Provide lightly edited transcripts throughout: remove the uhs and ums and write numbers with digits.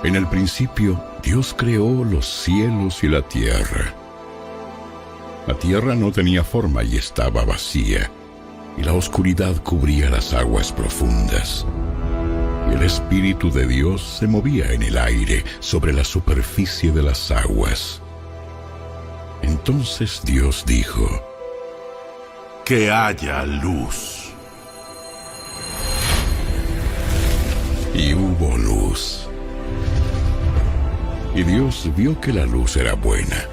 En el principio, Dios creó los cielos y la tierra. La tierra no tenía forma y estaba vacía, y la oscuridad cubría las aguas profundas. Y el Espíritu de Dios se movía en el aire sobre la superficie de las aguas. Entonces Dios dijo: que haya luz. Y hubo luz. Y Dios vio que la luz era buena.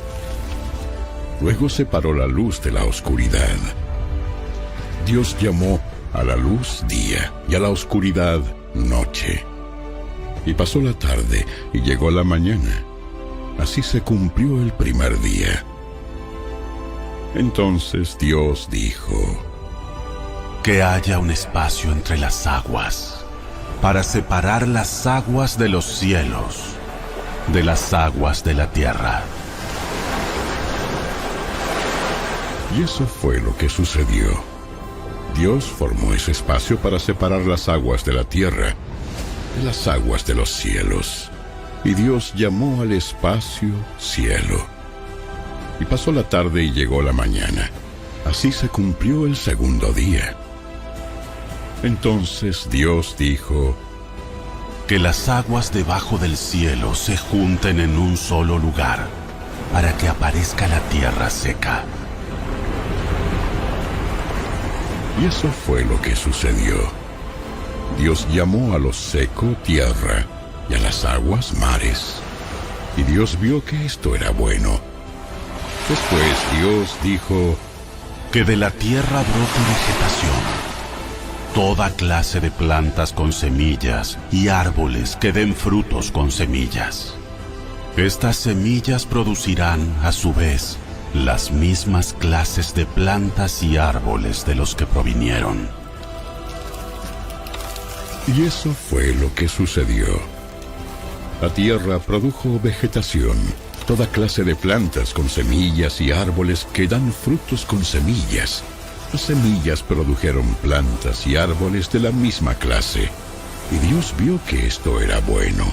Luego separó la luz de la oscuridad. Dios llamó a la luz día y a la oscuridad noche. Y pasó la tarde y llegó la mañana. Así se cumplió el primer día. Entonces Dios dijo: que haya un espacio entre las aguas, para separar las aguas de los cielos, de las aguas de la tierra. Y eso fue lo que sucedió. Dios formó ese espacio para separar las aguas de la tierra de las aguas de los cielos. Y Dios llamó al espacio cielo. Y pasó la tarde y llegó la mañana. Así se cumplió el segundo día. Entonces Dios dijo: que las aguas debajo del cielo se junten en un solo lugar, para que aparezca la tierra seca. Y eso fue lo que sucedió. Dios llamó a lo seco tierra y a las aguas mares. Y Dios vio que esto era bueno. Después Dios dijo: que de la tierra brote vegetación, toda clase de plantas con semillas y árboles que den frutos con semillas. Estas semillas producirán, a su vez, las mismas clases de plantas y árboles de los que provinieron. Y eso fue lo que sucedió. La tierra produjo vegetación, toda clase de plantas con semillas y árboles que dan frutos con semillas. Las semillas produjeron plantas y árboles de la misma clase. Y Dios vio que esto era bueno.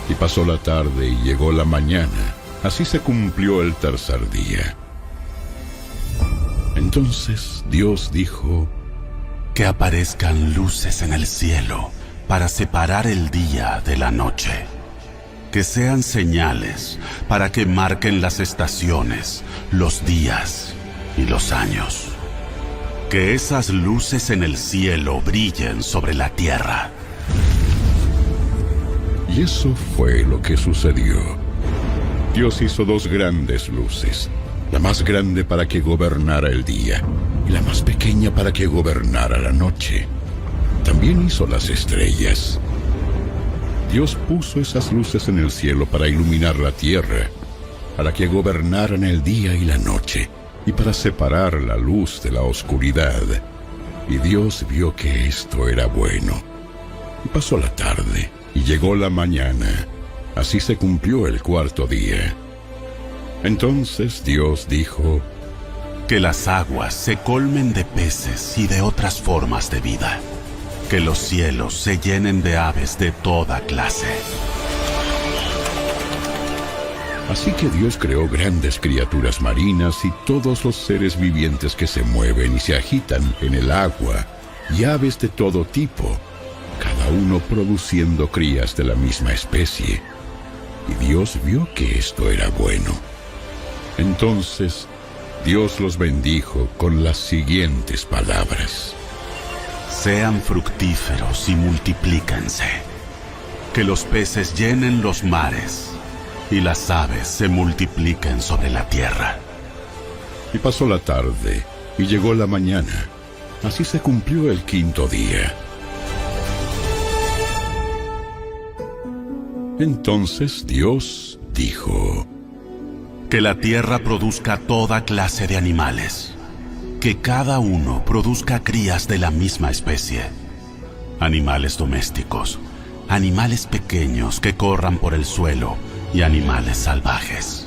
Y pasó la tarde y llegó la mañana. Así se cumplió el tercer día. Entonces Dios dijo: que aparezcan luces en el cielo para separar el día de la noche. Que sean señales para que marquen las estaciones, los días y los años. Que esas luces en el cielo brillen sobre la tierra. Y eso fue lo que sucedió. Dios hizo dos grandes luces, la más grande para que gobernara el día y la más pequeña para que gobernara la noche. También hizo las estrellas. Dios puso esas luces en el cielo para iluminar la tierra, para que gobernaran el día y la noche, y para separar la luz de la oscuridad. Y Dios vio que esto era bueno. Y pasó la tarde, y llegó la mañana. Así se cumplió el cuarto día. Entonces Dios dijo: que las aguas se colmen de peces y de otras formas de vida. Que los cielos se llenen de aves de toda clase. Así que Dios creó grandes criaturas marinas y todos los seres vivientes que se mueven y se agitan en el agua, y aves de todo tipo, cada uno produciendo crías de la misma especie. Y Dios vio que esto era bueno. Entonces Dios los bendijo con las siguientes palabras: sean fructíferos y multiplíquense. Que los peces llenen los mares y las aves se multipliquen sobre la tierra. Y pasó la tarde y llegó la mañana. Así se cumplió el quinto día. Entonces Dios dijo: que la tierra produzca toda clase de animales. Que cada uno produzca crías de la misma especie. Animales domésticos, animales pequeños que corran por el suelo y animales salvajes.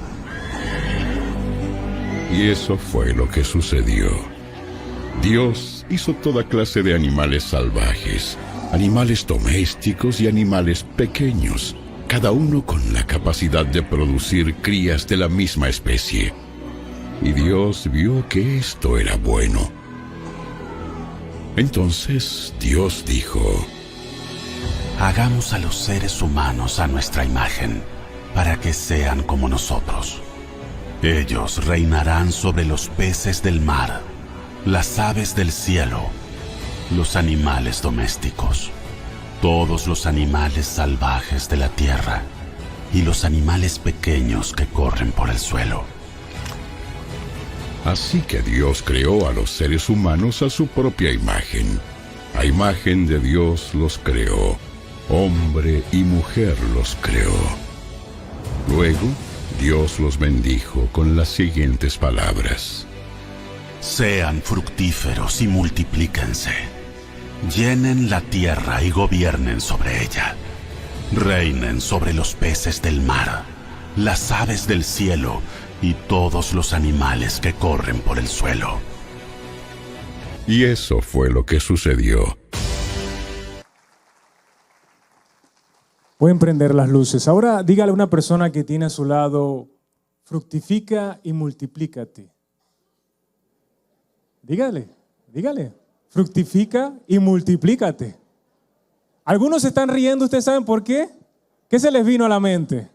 Y eso fue lo que sucedió. Dios hizo toda clase de animales salvajes, animales domésticos y animales pequeños, cada uno con la capacidad de producir crías de la misma especie. Y Dios vio que esto era bueno. Entonces Dios dijo: hagamos a los seres humanos a nuestra imagen, para que sean como nosotros. Ellos reinarán sobre los peces del mar, las aves del cielo, los animales domésticos, todos los animales salvajes de la tierra y los animales pequeños que corren por el suelo. Así que Dios creó a los seres humanos a su propia imagen. A imagen de Dios los creó. Hombre y mujer los creó. Luego, Dios los bendijo con las siguientes palabras: sean fructíferos y multiplíquense. Llenen la tierra y gobiernen sobre ella. Reinen sobre los peces del mar, las aves del cielo y todos los animales que corren por el suelo. Y eso fue lo que sucedió. Pueden prender las luces. Ahora dígale a una persona que tiene a su lado: fructifica y multiplícate. Dígale, fructifica y multiplícate. Algunos se están riendo, ¿ustedes saben por qué? ¿Qué se les vino a la mente?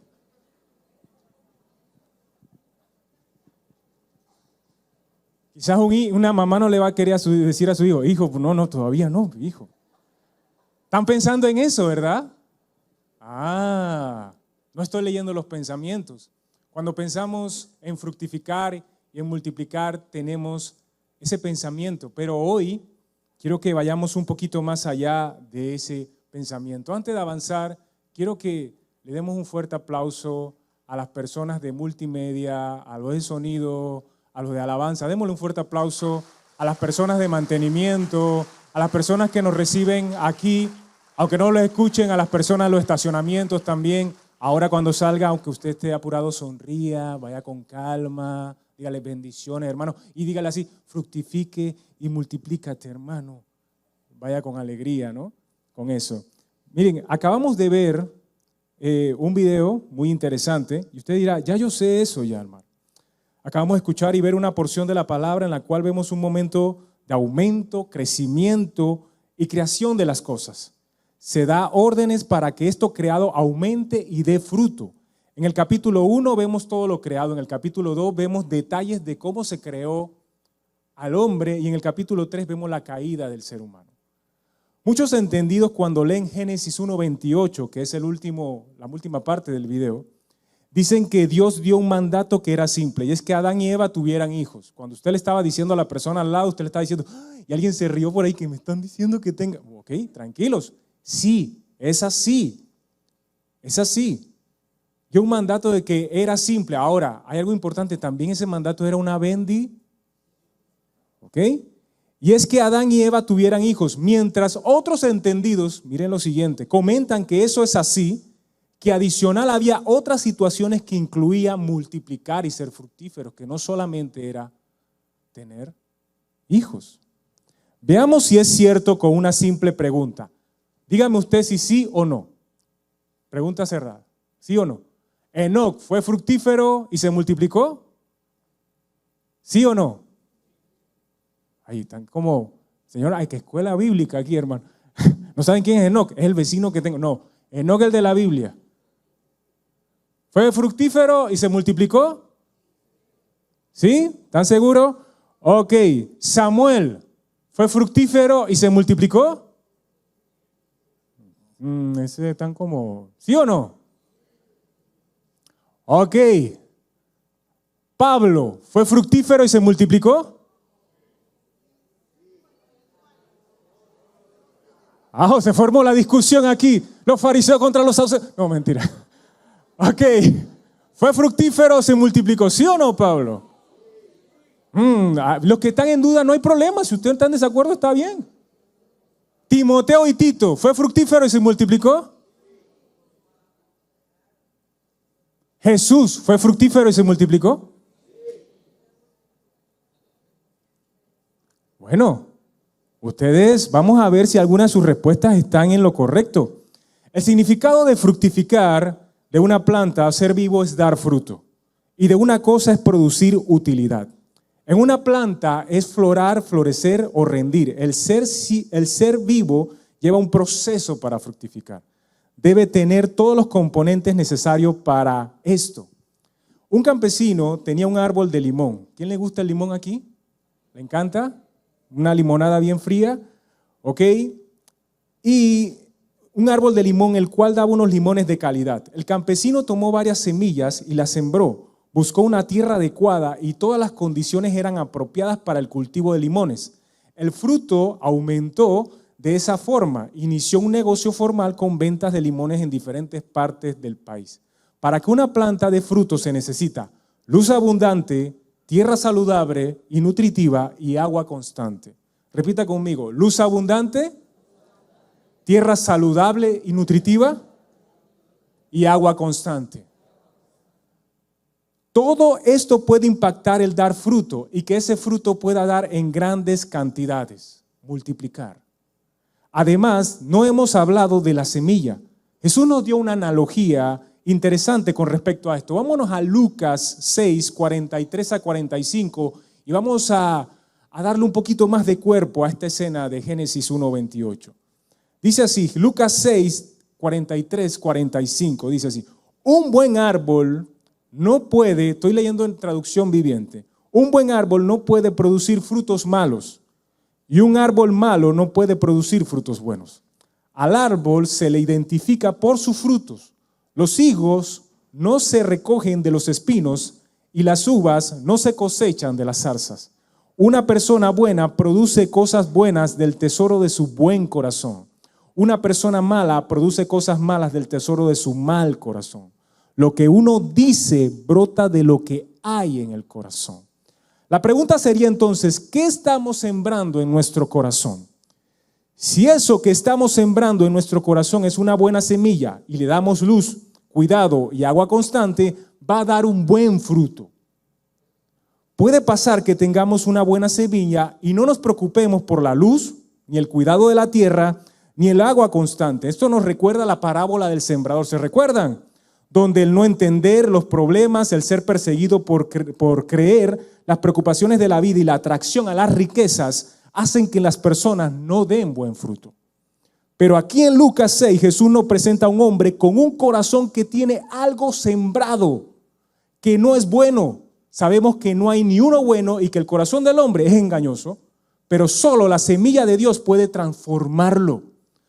Quizás una mamá no le va a querer decir a su hijo: hijo, no, todavía no, hijo. Están pensando en eso, ¿verdad? No estoy leyendo los pensamientos. Cuando pensamos en fructificar y en multiplicar, tenemos ese pensamiento. Pero hoy quiero que vayamos un poquito más allá de ese pensamiento. Antes de avanzar, quiero que le demos un fuerte aplauso a las personas de multimedia, a los de sonido, a los de alabanza. Démosle un fuerte aplauso a las personas de mantenimiento, a las personas que nos reciben aquí, aunque no los escuchen, a las personas de los estacionamientos también. Ahora cuando salga, aunque usted esté apurado, sonría, vaya con calma, dígale bendiciones, hermano, y dígale así: fructifique y multiplícate, hermano. Vaya con alegría, ¿no? Con eso. Miren, acabamos de ver un video muy interesante, y usted dirá: ya yo sé eso, Yalmar. Acabamos de escuchar y ver una porción de la palabra en la cual vemos un momento de aumento, crecimiento y creación de las cosas. Se da órdenes para que esto creado aumente y dé fruto. En el capítulo 1 vemos todo lo creado, en el capítulo 2 vemos detalles de cómo se creó al hombre y en el capítulo 3 vemos la caída del ser humano. Muchos entendidos cuando leen Génesis 1:28, que es la última parte del video, dicen que Dios dio un mandato que era simple, y es que Adán y Eva tuvieran hijos. Cuando usted le estaba diciendo a la persona al lado, usted le estaba diciendo: y alguien se rió por ahí que me están diciendo que tenga. Ok, tranquilos. Sí, es así. Es así. Dio un mandato de que era simple. Ahora, hay algo importante, también ese mandato era una bendición. ¿Ok? Y es que Adán y Eva tuvieran hijos, mientras otros entendidos, miren lo siguiente, comentan que eso es así, que adicional había otras situaciones que incluían multiplicar y ser fructíferos, que no solamente era tener hijos. Veamos si es cierto con una simple pregunta. Dígame usted si sí o no. Pregunta cerrada. ¿Sí o no? ¿Enoc fue fructífero y se multiplicó? ¿Sí o no? Ahí están como, señora, hay que escuela bíblica aquí, hermano. ¿No saben quién es Enoc? Es el vecino que tengo. No, Enoc el de la Biblia. ¿Fue fructífero y se multiplicó? ¿Sí? ¿Están seguros? Ok. ¿Samuel fue fructífero y se multiplicó? Ese están como, ¿sí o no? Ok. ¿Pablo fue fructífero y se multiplicó? Se formó la discusión aquí. Los fariseos contra los saduceos. No, mentira. Ok. ¿Fue fructífero o se multiplicó? ¿Sí o no, Pablo? Los que están en duda no hay problema. Si ustedes están en desacuerdo, está bien. Timoteo y Tito, ¿fue fructífero y se multiplicó? Jesús, ¿fue fructífero y se multiplicó? Bueno, ustedes, vamos a ver si algunas de sus respuestas están en lo correcto. El significado de fructificar de una planta, ser vivo es dar fruto. Y de una cosa es producir utilidad. En una planta es florar, florecer o rendir. El ser vivo lleva un proceso para fructificar. Debe tener todos los componentes necesarios para esto. Un campesino tenía un árbol de limón. ¿Quién le gusta el limón aquí? ¿Le encanta? Una limonada bien fría, ¿ok? Y un árbol de limón, el cual daba unos limones de calidad. El campesino tomó varias semillas y las sembró. Buscó una tierra adecuada y todas las condiciones eran apropiadas para el cultivo de limones. El fruto aumentó de esa forma. Inició un negocio formal con ventas de limones en diferentes partes del país. Para que una planta dé fruto se necesita luz abundante, tierra saludable y nutritiva y agua constante. Repita conmigo, luz abundante, tierra saludable y nutritiva y agua constante. Todo esto puede impactar el dar fruto y que ese fruto pueda dar en grandes cantidades, multiplicar. Además, no hemos hablado de la semilla. Jesús nos dio una analogía interesante con respecto a esto. Vámonos a Lucas 6, 43 a 45 y vamos a darle un poquito más de cuerpo a esta escena de Génesis 1, 28. Dice así, Lucas 6, 43, 45, dice así, un buen árbol no puede, estoy leyendo en traducción viviente, un buen árbol no puede producir frutos malos y un árbol malo no puede producir frutos buenos. Al árbol se le identifica por sus frutos. Los higos no se recogen de los espinos y las uvas no se cosechan de las zarzas. Una persona buena produce cosas buenas del tesoro de su buen corazón. Una persona mala produce cosas malas del tesoro de su mal corazón. Lo que uno dice brota de lo que hay en el corazón. La pregunta sería entonces, ¿qué estamos sembrando en nuestro corazón? Si eso que estamos sembrando en nuestro corazón es una buena semilla y le damos luz, cuidado y agua constante, va a dar un buen fruto. Puede pasar que tengamos una buena semilla y no nos preocupemos por la luz, ni el cuidado de la tierra, ni el agua constante. Esto nos recuerda la parábola del sembrador. ¿Se recuerdan? Donde el no entender los problemas, el ser perseguido por creer, las preocupaciones de la vida y la atracción a las riquezas hacen que las personas no den buen fruto. Pero aquí en Lucas 6 Jesús nos presenta a un hombre con un corazón que tiene algo sembrado, que no es bueno. Sabemos que no hay ni uno bueno y que el corazón del hombre es engañoso, pero solo la semilla de Dios puede transformarlo,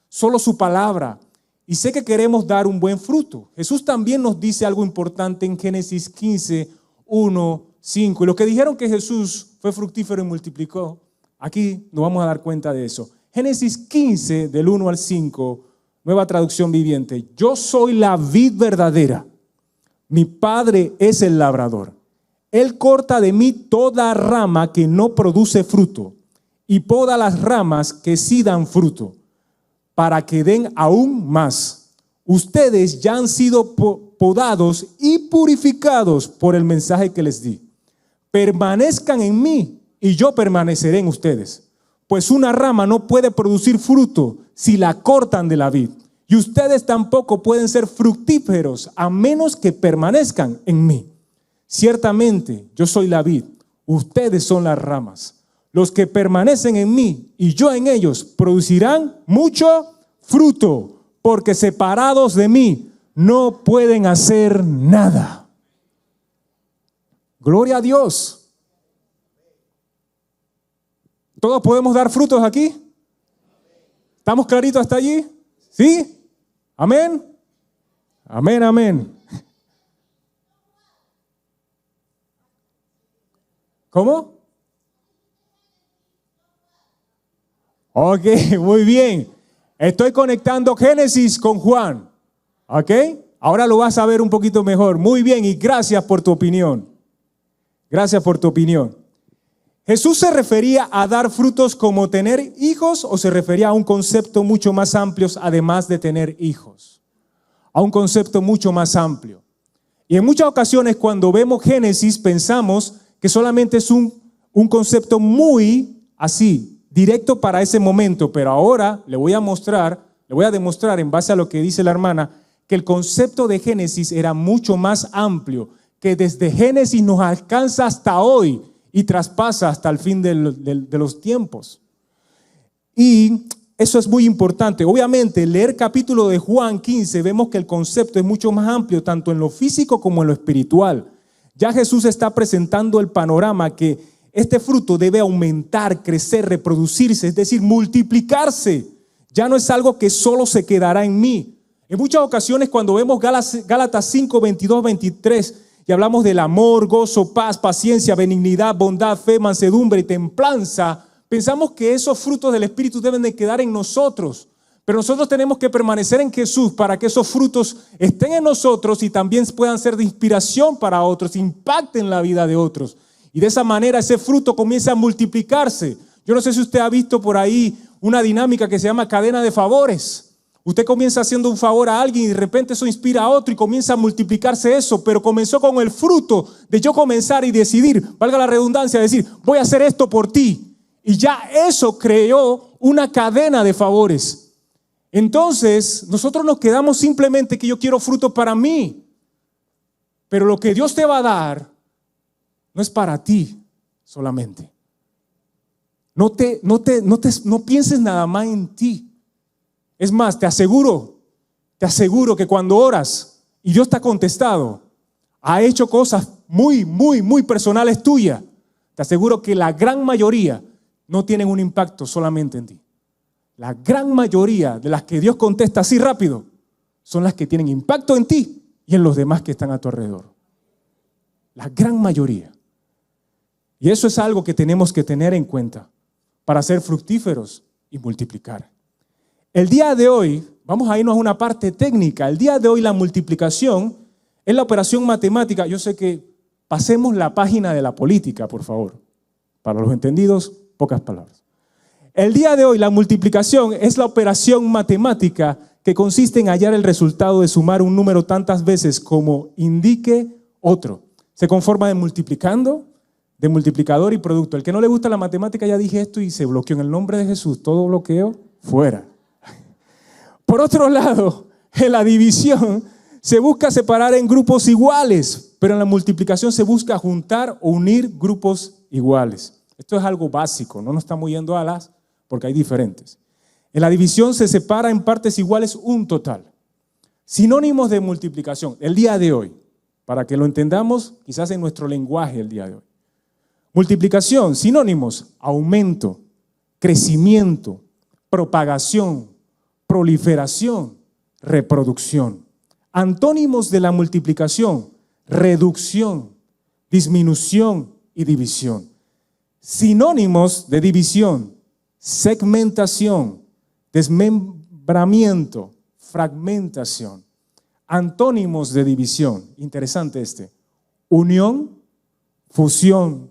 solo su palabra. Y sé que queremos dar un buen fruto. Jesús también nos dice algo importante en Génesis 15, 1, 5. Y los que dijeron que Jesús fue fructífero y multiplicó, aquí nos vamos a dar cuenta de eso. Génesis 15, del 1 al 5, nueva traducción viviente. Yo soy la vid verdadera. Mi Padre es el labrador. Él corta de mí toda rama que no produce fruto y poda las ramas que sí dan fruto, para que den aún más. Ustedes ya han sido podados y purificados por el mensaje que les di. Permanezcan en mí y yo permaneceré en ustedes. Pues una rama no puede producir fruto si la cortan de la vid. Y ustedes tampoco pueden ser fructíferos a menos que permanezcan en mí. Ciertamente yo soy la vid, ustedes son las ramas. Los que permanecen en mí y yo en ellos producirán mucho fruto, porque separados de mí no pueden hacer nada. Gloria a Dios. ¿Todos podemos dar frutos aquí? ¿Estamos claritos hasta allí? ¿Sí? ¿Amén? Amén, amén. ¿Cómo? Ok, muy bien. Estoy conectando Génesis con Juan. Ok, ahora lo vas a ver un poquito mejor. Muy bien, y gracias por tu opinión. Gracias por tu opinión. ¿Jesús se refería a dar frutos como tener hijos o se refería a un concepto mucho más amplio además de tener hijos? A un concepto mucho más amplio. Y en muchas ocasiones cuando vemos Génesis pensamos que solamente es un concepto muy así, directo para ese momento, pero ahora le voy a demostrar en base a lo que dice la hermana, que el concepto de Génesis era mucho más amplio, que desde Génesis nos alcanza hasta hoy y traspasa hasta el fin de los tiempos. Y eso es muy importante. Obviamente, leer capítulo de Juan 15, vemos que el concepto es mucho más amplio, tanto en lo físico como en lo espiritual. Ya Jesús está presentando el panorama que este fruto debe aumentar, crecer, reproducirse, es decir, multiplicarse. Ya no es algo que solo se quedará en mí. En muchas ocasiones cuando vemos Gálatas 5, 22, 23 y hablamos del amor, gozo, paz, paciencia, benignidad, bondad, fe, mansedumbre y templanza, pensamos que esos frutos del Espíritu deben de quedar en nosotros. Pero nosotros tenemos que permanecer en Jesús para que esos frutos estén en nosotros y también puedan ser de inspiración para otros, impacten la vida de otros. Y de esa manera ese fruto comienza a multiplicarse. Yo no sé si usted ha visto por ahí una dinámica que se llama cadena de favores. Usted comienza haciendo un favor a alguien y de repente eso inspira a otro y comienza a multiplicarse eso. Pero comenzó con el fruto de yo comenzar y decidir, valga la redundancia, decir, voy a hacer esto por ti. Y ya eso creó una cadena de favores. Entonces, nosotros nos quedamos simplemente que yo quiero fruto para mí. Pero lo que Dios te va a dar no es para ti solamente. No pienses nada más en ti. Es más, te aseguro que cuando oras y Dios te ha contestado, ha hecho cosas muy, muy, muy personales tuyas. Te aseguro que la gran mayoría no tienen un impacto solamente en ti. La gran mayoría de las que Dios contesta así rápido son las que tienen impacto en ti y en los demás que están a tu alrededor. La gran mayoría. Y eso es algo que tenemos que tener en cuenta para ser fructíferos y multiplicar. El día de hoy, vamos a irnos a una parte técnica. El día de hoy la multiplicación es la operación matemática. Yo sé que pasemos la página de la política, por favor. Para los entendidos, pocas palabras. El día de hoy la multiplicación es la operación matemática que consiste en hallar el resultado de sumar un número tantas veces como indique otro. Se conforma de multiplicando, de multiplicador y producto. El que no le gusta la matemática, ya dije esto y se bloqueó en el nombre de Jesús. Todo bloqueo, fuera. Por otro lado, en la división se busca separar en grupos iguales, pero en la multiplicación se busca juntar o unir grupos iguales. Esto es algo básico, no nos estamos yendo a las, porque hay diferentes. En la división se separa en partes iguales un total. Sinónimos de multiplicación, el día de hoy, para que lo entendamos quizás en nuestro lenguaje el día de hoy. Multiplicación, sinónimos, aumento, crecimiento, propagación, proliferación, reproducción. Antónimos de la multiplicación, reducción, disminución y división. Sinónimos de división, segmentación, desmembramiento, fragmentación. Antónimos de división, interesante unión, fusión,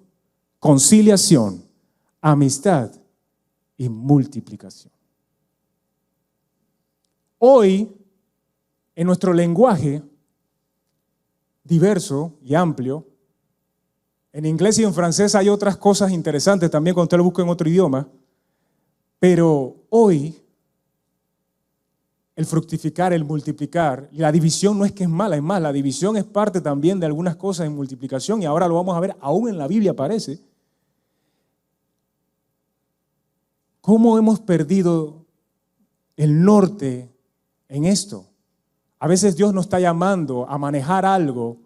conciliación, amistad y multiplicación. Hoy, en nuestro lenguaje diverso y amplio, en inglés y en francés hay otras cosas interesantes también cuando usted lo busca en otro idioma, pero hoy el fructificar, el multiplicar, y la división no es que es mala, es más, la división es parte también de algunas cosas en multiplicación y ahora lo vamos a ver, aún en la Biblia aparece. ¿Cómo hemos perdido el norte en esto? A veces Dios nos está llamando a manejar algo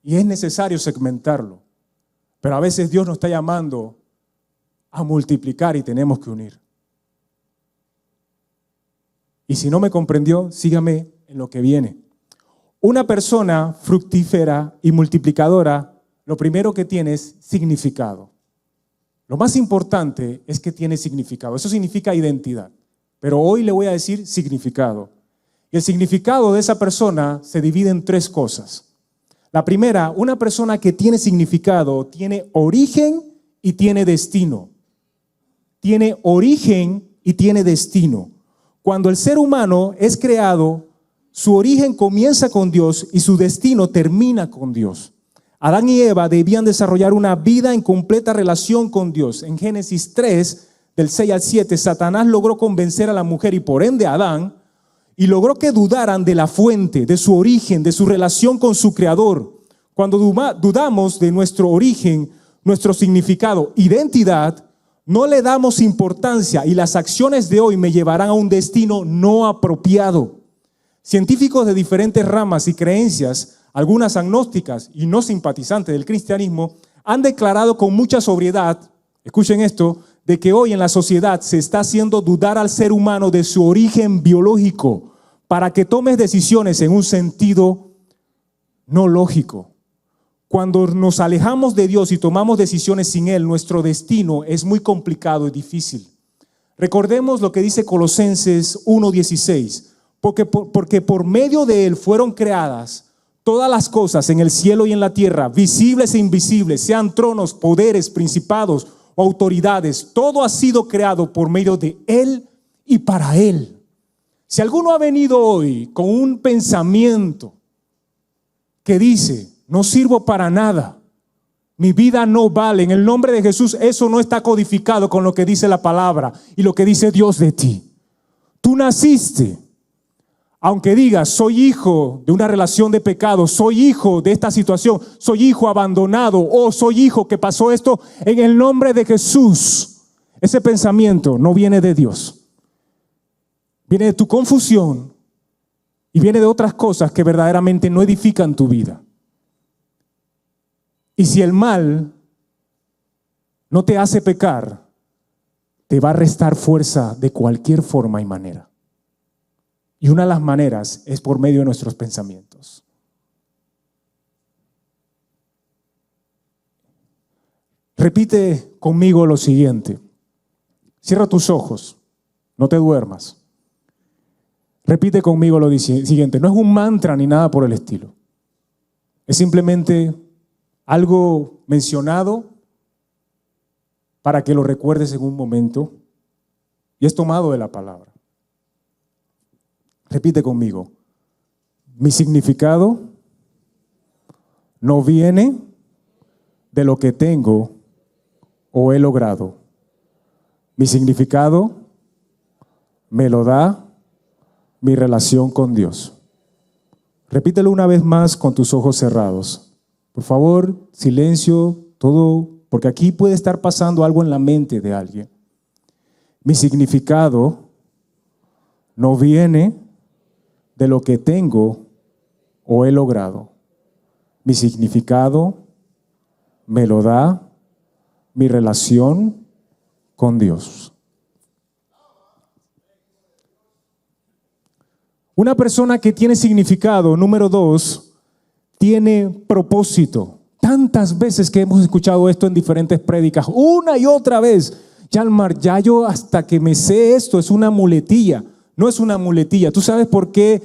y es necesario segmentarlo. Pero a veces Dios nos está llamando a multiplicar y tenemos que unir. Y si no me comprendió, sígame en lo que viene. Una persona fructífera y multiplicadora, lo primero que tiene es significado. Lo más importante es que tiene significado. Eso significa identidad. Pero hoy le voy a decir significado. Y el significado de esa persona se divide en tres cosas. La primera, una persona que tiene significado, tiene origen y tiene destino. Tiene origen y tiene destino. Cuando el ser humano es creado, su origen comienza con Dios y su destino termina con Dios. Adán y Eva debían desarrollar una vida en completa relación con Dios. En Génesis 3, del 6 al 7, Satanás logró convencer a la mujer y por ende a Adán, y logró que dudaran de la fuente, de su origen, de su relación con su Creador. Cuando dudamos de nuestro origen, nuestro significado, identidad, no le damos importancia y las acciones de hoy me llevarán a un destino no apropiado. Científicos de diferentes ramas y creencias, algunas agnósticas y no simpatizantes del cristianismo, han declarado con mucha sobriedad, escuchen esto, de que hoy en la sociedad se está haciendo dudar al ser humano de su origen biológico para que tomes decisiones en un sentido no lógico. Cuando nos alejamos de Dios y tomamos decisiones sin Él, nuestro destino es muy complicado y difícil. Recordemos lo que dice Colosenses 1:16, porque por medio de Él fueron creadas todas las cosas en el cielo y en la tierra, visibles e invisibles, sean tronos, poderes, principados o autoridades. Todo ha sido creado por medio de Él y para Él. Si alguno ha venido hoy con un pensamiento que dice, no sirvo para nada, mi vida no vale, en el nombre de Jesús, eso no está codificado con lo que dice la palabra y lo que dice Dios de ti. Tú naciste, aunque digas, soy hijo de una relación de pecado, soy hijo de esta situación, soy hijo abandonado o soy hijo que pasó esto, en el nombre de Jesús, ese pensamiento no viene de Dios. Viene de tu confusión y viene de otras cosas que verdaderamente no edifican tu vida. Y si el mal no te hace pecar, te va a restar fuerza de cualquier forma y manera. Y una de las maneras es por medio de nuestros pensamientos. Repite conmigo lo siguiente. Cierra tus ojos, no te duermas. Repite conmigo lo siguiente. No es un mantra ni nada por el estilo. Es simplemente algo mencionado para que lo recuerdes en un momento y es tomado de la palabra. Repite conmigo. Mi significado no viene de lo que tengo o he logrado. Mi significado me lo da mi relación con Dios. Repítelo una vez más con tus ojos cerrados. Por favor, silencio, todo, porque aquí puede estar pasando algo en la mente de alguien. Mi significado no viene de lo que tengo o he logrado. Mi significado me lo da mi relación con Dios. Una persona que tiene significado, número 2, tiene propósito. Tantas veces que hemos escuchado esto en diferentes prédicas, una y otra vez. Yalmar, ya yo hasta que me sé esto, es una muletilla. No es una muletilla. ¿Tú sabes por qué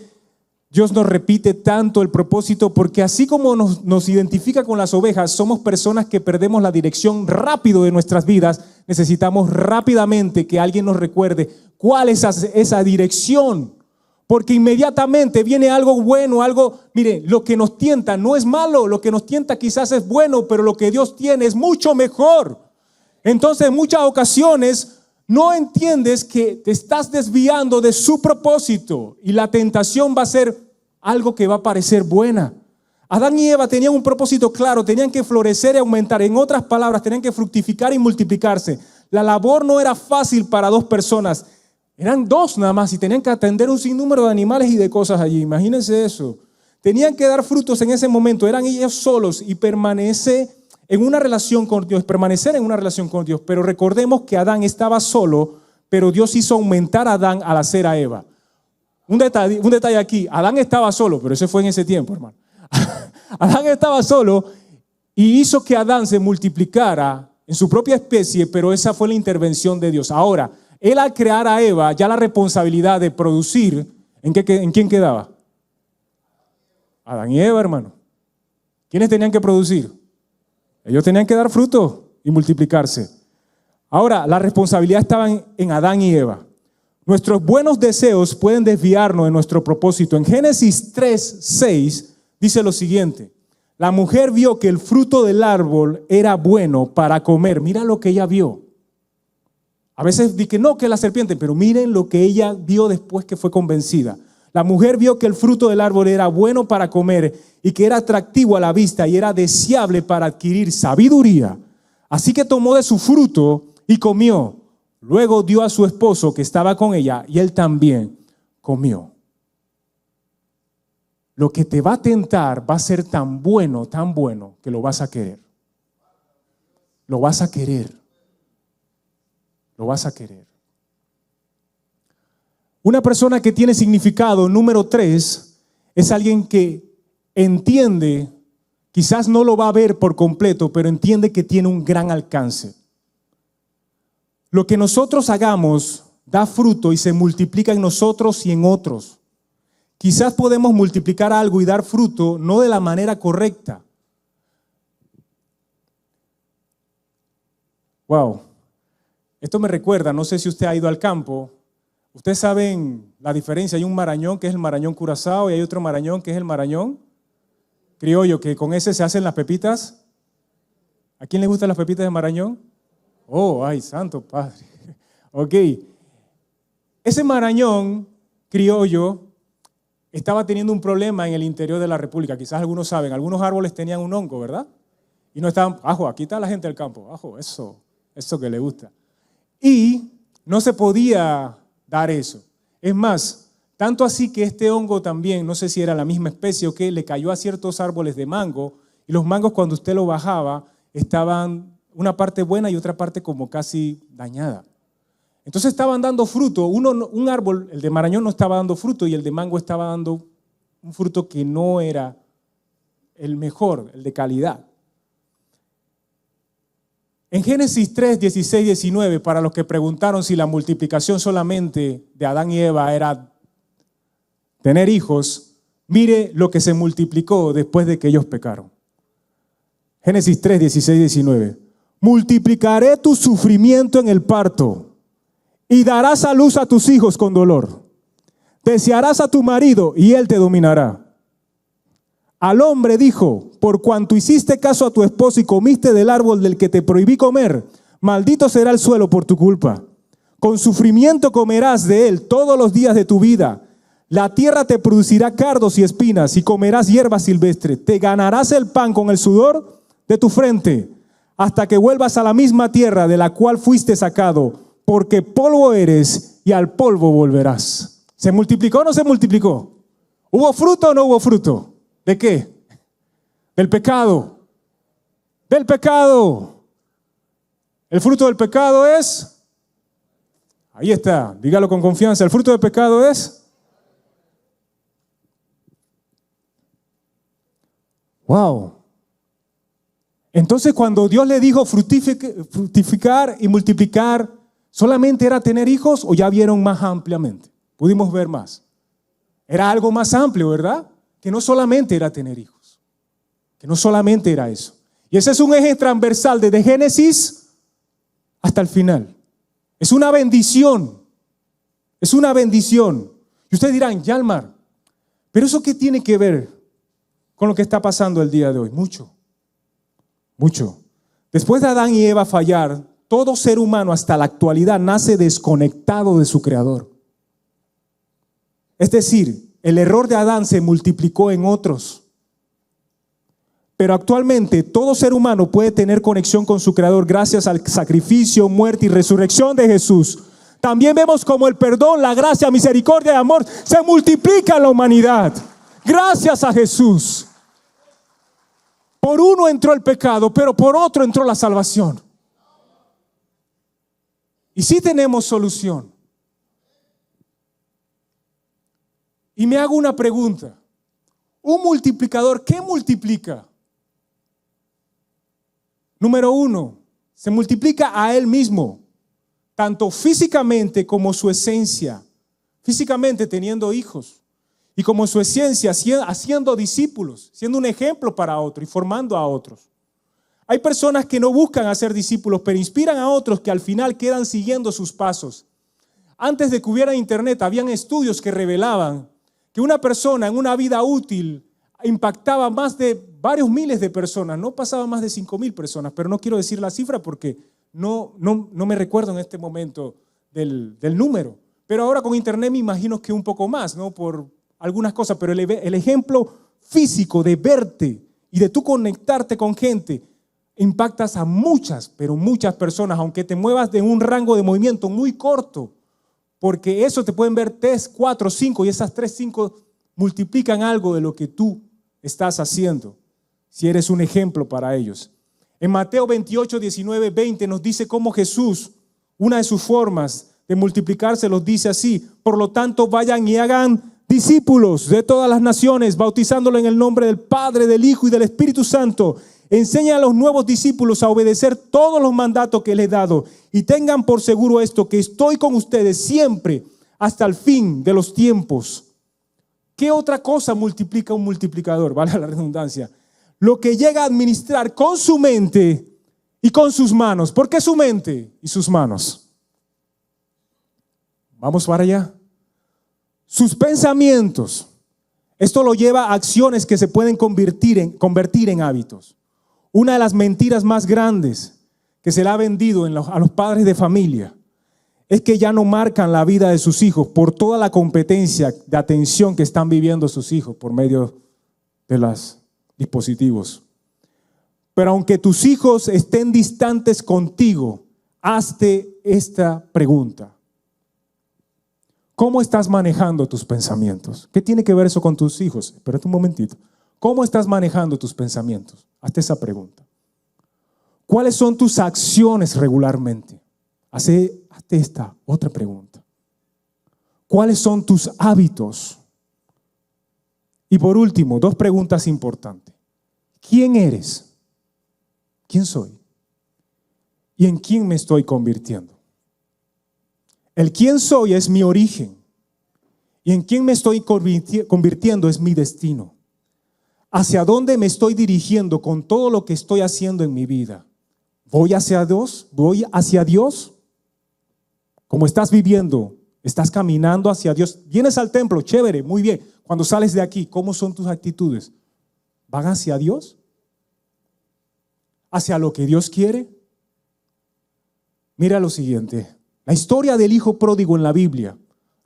Dios nos repite tanto el propósito? Porque así como nos identifica con las ovejas, somos personas que perdemos la dirección rápido de nuestras vidas. Necesitamos rápidamente que alguien nos recuerde cuál es esa dirección. Porque inmediatamente viene algo bueno, algo, mire, lo que nos tienta no es malo, lo que nos tienta quizás es bueno, pero lo que Dios tiene es mucho mejor. Entonces en muchas ocasiones no entiendes que te estás desviando de su propósito y la tentación va a ser algo que va a parecer buena. Adán y Eva tenían un propósito claro, tenían que florecer y aumentar. En otras palabras, tenían que fructificar y multiplicarse. La labor no era fácil para dos personas. Eran dos nada más y tenían que atender un sinnúmero de animales y de cosas allí. Imagínense eso. Tenían que dar frutos en ese momento. Eran ellos solos y permanecer en una relación con Dios. Pero recordemos que Adán estaba solo, pero Dios hizo aumentar a Adán al hacer a Eva. Un detalle aquí. Adán estaba solo, pero eso fue en ese tiempo, hermano. Adán estaba solo y hizo que Adán se multiplicara en su propia especie, pero esa fue la intervención de Dios. Ahora, él al crear a Eva, ya la responsabilidad de producir, ¿en quién quedaba? Adán y Eva, hermano. ¿Quiénes tenían que producir? Ellos tenían que dar fruto y multiplicarse. Ahora, la responsabilidad estaba en Adán y Eva. Nuestros buenos deseos pueden desviarnos de nuestro propósito. En Génesis 3:6 dice lo siguiente. La mujer vio que el fruto del árbol era bueno para comer. Mira lo que ella vio. A veces dije, no, que la serpiente, pero miren lo que ella vio después que fue convencida. La mujer vio que el fruto del árbol era bueno para comer y que era atractivo a la vista y era deseable para adquirir sabiduría. Así que tomó de su fruto y comió. Luego dio a su esposo que estaba con ella y él también comió. Lo que te va a tentar va a ser tan bueno que lo vas a querer. Lo vas a querer. Lo vas a querer. Una persona que tiene significado, número 3, es alguien que entiende, quizás no lo va a ver por completo, pero entiende que tiene un gran alcance. Lo que nosotros hagamos da fruto y se multiplica en nosotros y en otros. Quizás podemos multiplicar algo y dar fruto no de la manera correcta. Wow. Esto me recuerda, no sé si usted ha ido al campo. Ustedes saben la diferencia. Hay un marañón que es el marañón curazao y hay otro marañón que es el marañón criollo, que con ese se hacen las pepitas. ¿A quién le gustan las pepitas de marañón? Oh, ay, santo padre. Ok. Ese marañón criollo estaba teniendo un problema en el interior de la República. Quizás algunos saben, algunos árboles tenían un hongo, ¿verdad? Y no estaban, aquí está la gente del campo, eso que le gusta. Y no se podía dar eso. Es más, tanto así que este hongo también, no sé si era la misma especie o qué, le cayó a ciertos árboles de mango y los mangos cuando usted lo bajaba estaban una parte buena y otra parte como casi dañada. Entonces estaban dando fruto, un árbol, el de marañón no estaba dando fruto y el de mango estaba dando un fruto que no era el mejor, el de calidad. En Génesis 3, 16, 19, para los que preguntaron si la multiplicación solamente de Adán y Eva era tener hijos, mire lo que se multiplicó después de que ellos pecaron. Génesis 3, 16, 19. Multiplicaré tu sufrimiento en el parto y darás a luz a tus hijos con dolor. Desearás a tu marido y él te dominará. Al hombre dijo, por cuanto hiciste caso a tu esposo y comiste del árbol del que te prohibí comer, maldito será el suelo por tu culpa. Con sufrimiento comerás de él todos los días de tu vida. La tierra te producirá cardos y espinas y comerás hierba silvestre. Te ganarás el pan con el sudor de tu frente hasta que vuelvas a la misma tierra de la cual fuiste sacado, porque polvo eres y al polvo volverás. ¿Se multiplicó o no se multiplicó? ¿Hubo fruto o no hubo fruto? ¿De qué? Del pecado. Del pecado. El fruto del pecado es, ahí está, dígalo con confianza, el fruto del pecado es, wow. Entonces cuando Dios le dijo fructificar y multiplicar, ¿solamente era tener hijos o ya vieron más ampliamente? Pudimos ver más. Era algo más amplio, ¿verdad? Que no solamente era tener hijos, que no solamente era eso. Y ese es un eje transversal desde Génesis hasta el final. Es una bendición, es una bendición. Y ustedes dirán, Yalmar, ¿pero eso qué tiene que ver con lo que está pasando el día de hoy? Mucho, mucho. Después de Adán y Eva fallar, todo ser humano hasta la actualidad nace desconectado de su Creador. Es decir, el error de Adán se multiplicó en otros. Pero actualmente todo ser humano puede tener conexión con su Creador gracias al sacrificio, muerte y resurrección de Jesús. También vemos como el perdón, la gracia, misericordia y amor se multiplica en la humanidad. Gracias a Jesús. Por uno entró el pecado, pero por otro entró la salvación. Y sí tenemos solución. Y me hago una pregunta. Un multiplicador, ¿qué multiplica? Número 1, se multiplica a él mismo, tanto físicamente como su esencia. Físicamente teniendo hijos y como su esencia haciendo discípulos, siendo un ejemplo para otros y formando a otros. Hay personas que no buscan hacer discípulos, pero inspiran a otros que al final quedan siguiendo sus pasos. Antes de que hubiera internet, habían estudios que revelaban que una persona en una vida útil impactaba más de varios miles de personas, no pasaba más de 5,000 personas, pero no quiero decir la cifra porque no me recuerdo en este momento del número. Pero ahora con internet me imagino que un poco más, ¿no? Por algunas cosas, pero el ejemplo físico de verte y de tú conectarte con gente, impactas a muchas, pero muchas personas, aunque te muevas de un rango de movimiento muy corto, porque eso te pueden ver 3, 4, 5 y esas 3, 5 multiplican algo de lo que tú estás haciendo, si eres un ejemplo para ellos. En Mateo 28, 19, 20 nos dice cómo Jesús, una de sus formas de multiplicarse, los dice así: por lo tanto vayan y hagan discípulos de todas las naciones, bautizándolos en el nombre del Padre, del Hijo y del Espíritu Santo. Enseña a los nuevos discípulos a obedecer todos los mandatos que les he dado, y tengan por seguro esto, que estoy con ustedes siempre hasta el fin de los tiempos. ¿Qué otra cosa multiplica un multiplicador? Vale la redundancia. Lo que llega a administrar con su mente y con sus manos. ¿Por qué su mente y sus manos? Vamos para allá. Sus pensamientos. Esto lo lleva a acciones que se pueden convertir en hábitos. Una de las mentiras más grandes que se le ha vendido a los padres de familia es que ya no marcan la vida de sus hijos por toda la competencia de atención que están viviendo sus hijos por medio de los dispositivos. Pero aunque tus hijos estén distantes contigo, hazte esta pregunta: ¿cómo estás manejando tus pensamientos? ¿Qué tiene que ver eso con tus hijos? Espérate un momentito. ¿Cómo estás manejando tus pensamientos? Hazte esa pregunta. ¿Cuáles son tus acciones regularmente? Hazte esta otra pregunta. ¿Cuáles son tus hábitos? Y por último, 2 preguntas importantes. ¿Quién eres? ¿Quién soy? ¿Y en quién me estoy convirtiendo? El quién soy es mi origen, y en quién me estoy convirtiendo es mi destino. ¿Hacia dónde me estoy dirigiendo con todo lo que estoy haciendo en mi vida? ¿Voy hacia Dios? ¿Voy hacia Dios? ¿Cómo estás viviendo? ¿Estás caminando hacia Dios? ¿Vienes al templo? Chévere, muy bien. Cuando sales de aquí, ¿cómo son tus actitudes? ¿Van hacia Dios? ¿Hacia lo que Dios quiere? Mira lo siguiente. La historia del hijo pródigo en la Biblia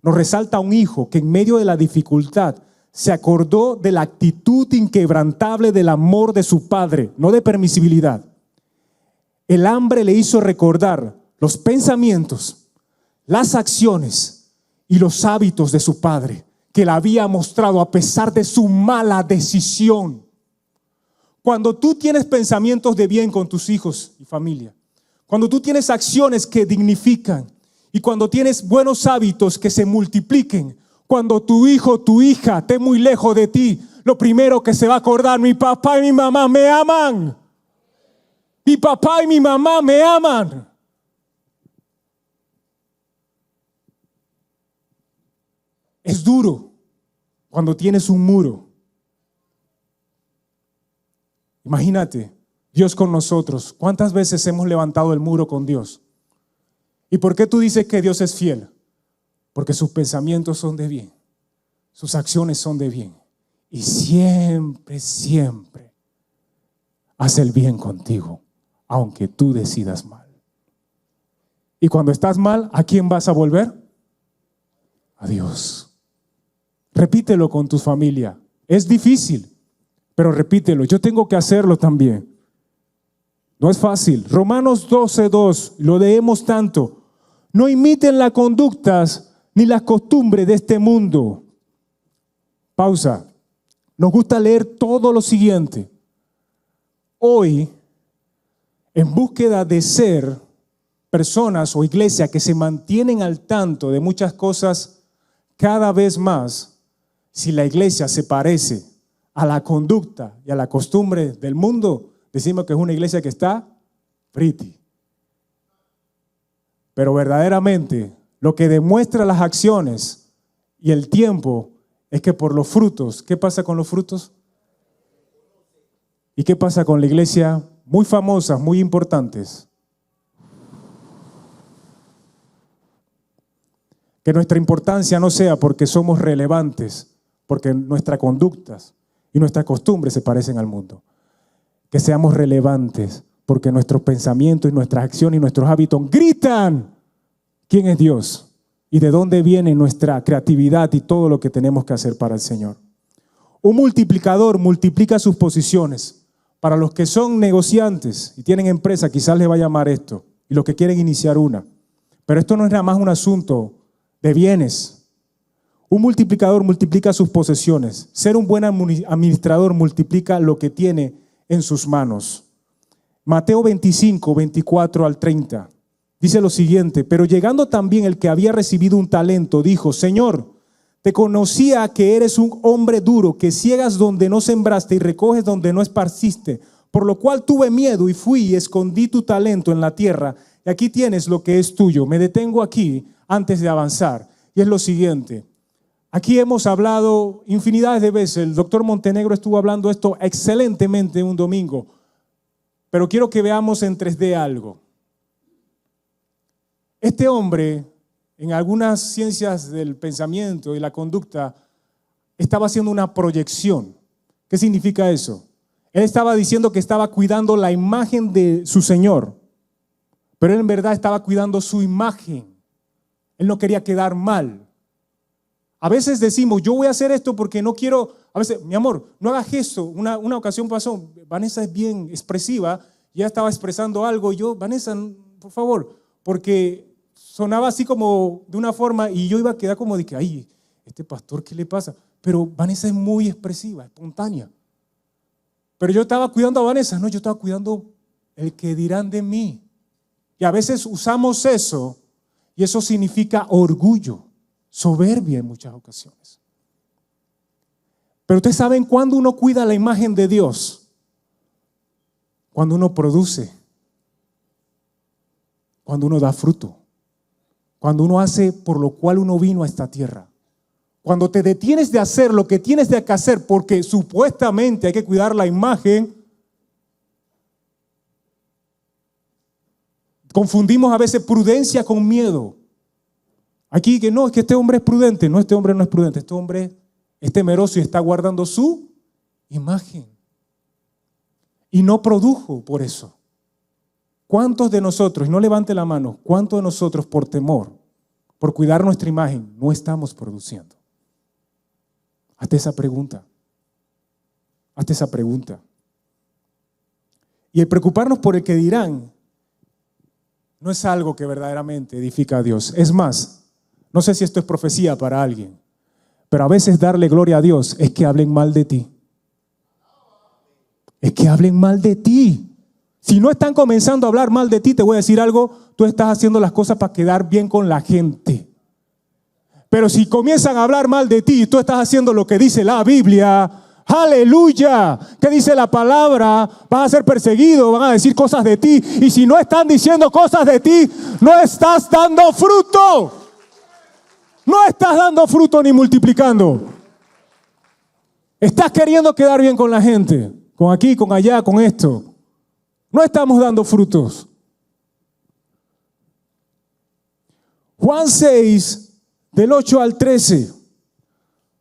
nos resalta a un hijo que en medio de la dificultad se acordó de la actitud inquebrantable del amor de su padre, no de permisibilidad. El hambre le hizo recordar los pensamientos, las acciones y los hábitos de su padre, que le había mostrado a pesar de su mala decisión. Cuando tú tienes pensamientos de bien con tus hijos y familia, cuando tú tienes acciones que dignifican y cuando tienes buenos hábitos que se multipliquen, cuando tu hijo, tu hija esté muy lejos de ti, lo primero que se va a acordar: mi papá y mi mamá me aman. Mi papá y mi mamá me aman. Es duro cuando tienes un muro. Imagínate, Dios con nosotros. ¿Cuántas veces hemos levantado el muro con Dios? ¿Y por qué tú dices que Dios es fiel? Porque sus pensamientos son de bien, sus acciones son de bien, y siempre, siempre hace el bien contigo, aunque tú decidas mal. Y cuando estás mal, ¿a quién vas a volver? A Dios. Repítelo con tu familia. Es difícil, pero repítelo. Yo tengo que hacerlo también. No es fácil. Romanos 12:2, lo leemos tanto. No imiten las conductas ni las costumbres de este mundo. Pausa. Nos gusta leer todo lo siguiente. Hoy, en búsqueda de ser personas o iglesias que se mantienen al tanto de muchas cosas, cada vez más, si la iglesia se parece a la conducta y a la costumbre del mundo, decimos que es una iglesia que está pretty. Pero verdaderamente lo que demuestra las acciones y el tiempo es que por los frutos, ¿qué pasa con los frutos? ¿Y qué pasa con la iglesia? Muy famosas, muy importantes. Que nuestra importancia no sea porque somos relevantes, porque nuestras conductas y nuestras costumbres se parecen al mundo. Que seamos relevantes porque nuestros pensamientos y nuestras acciones y nuestros hábitos gritan: ¿quién es Dios? y de dónde viene nuestra creatividad y todo lo que tenemos que hacer para el Señor. Un multiplicador multiplica sus posiciones. Para los que son negociantes y tienen empresa, quizás les va a llamar esto, y los que quieren iniciar una. Pero esto no es nada más un asunto de bienes. Un multiplicador multiplica sus posesiones. Ser un buen administrador multiplica lo que tiene en sus manos. Mateo 25, 24 al 30. Dice lo siguiente: pero llegando también el que había recibido un talento, dijo: Señor, te conocía que eres un hombre duro, que ciegas donde no sembraste y recoges donde no esparciste, por lo cual tuve miedo y fui y escondí tu talento en la tierra, y aquí tienes lo que es tuyo. Me detengo aquí antes de avanzar, y es lo siguiente. Aquí hemos hablado infinidades de veces, el doctor Montenegro estuvo hablando esto excelentemente un domingo, pero quiero que veamos en 3D algo. Este hombre, en algunas ciencias del pensamiento y la conducta, estaba haciendo una proyección. ¿Qué significa eso? Él estaba diciendo que estaba cuidando la imagen de su Señor, pero él en verdad estaba cuidando su imagen. Él no quería quedar mal. A veces decimos, yo voy a hacer esto porque no quiero, a veces, mi amor, no hagas eso. Una ocasión pasó, Vanessa es bien expresiva, ya estaba expresando algo, y yo, Vanessa, por favor, porque sonaba así como de una forma y yo iba a quedar como de que, ay, este pastor, ¿qué le pasa? Pero Vanessa es muy expresiva, espontánea. Pero yo estaba cuidando a Vanessa, no, yo estaba cuidando el que dirán de mí. Y a veces usamos eso y eso significa orgullo, soberbia en muchas ocasiones. Pero ustedes saben cuándo uno cuida la imagen de Dios, cuando uno produce, cuando uno da fruto, cuando uno hace por lo cual uno vino a esta tierra. Cuando te detienes de hacer lo que tienes de hacer porque supuestamente hay que cuidar la imagen, confundimos a veces prudencia con miedo. Aquí que no, es que este hombre es prudente. No, este hombre no es prudente. Este hombre es temeroso y está guardando su imagen. Y no produjo por eso. ¿Cuántos de nosotros, y no levante la mano, cuántos de nosotros por temor, por cuidar nuestra imagen, no estamos produciendo? Hazte esa pregunta. Hazte esa pregunta. Y el preocuparnos por el que dirán no es algo que verdaderamente edifica a Dios. Es más, no sé si esto es profecía para alguien, pero a veces darle gloria a Dios es que hablen mal de ti. Es que hablen mal de ti. Si no están comenzando a hablar mal de ti, te voy a decir algo, tú estás haciendo las cosas para quedar bien con la gente. Pero si comienzan a hablar mal de ti y tú estás haciendo lo que dice la Biblia, aleluya, ¿qué dice la palabra? Vas a ser perseguido, van a decir cosas de ti. Y si no están diciendo cosas de ti, no estás dando fruto. No estás dando fruto ni multiplicando. Estás queriendo quedar bien con la gente, con aquí, con allá, con esto. No estamos dando frutos. Juan 6, del 8 al 13,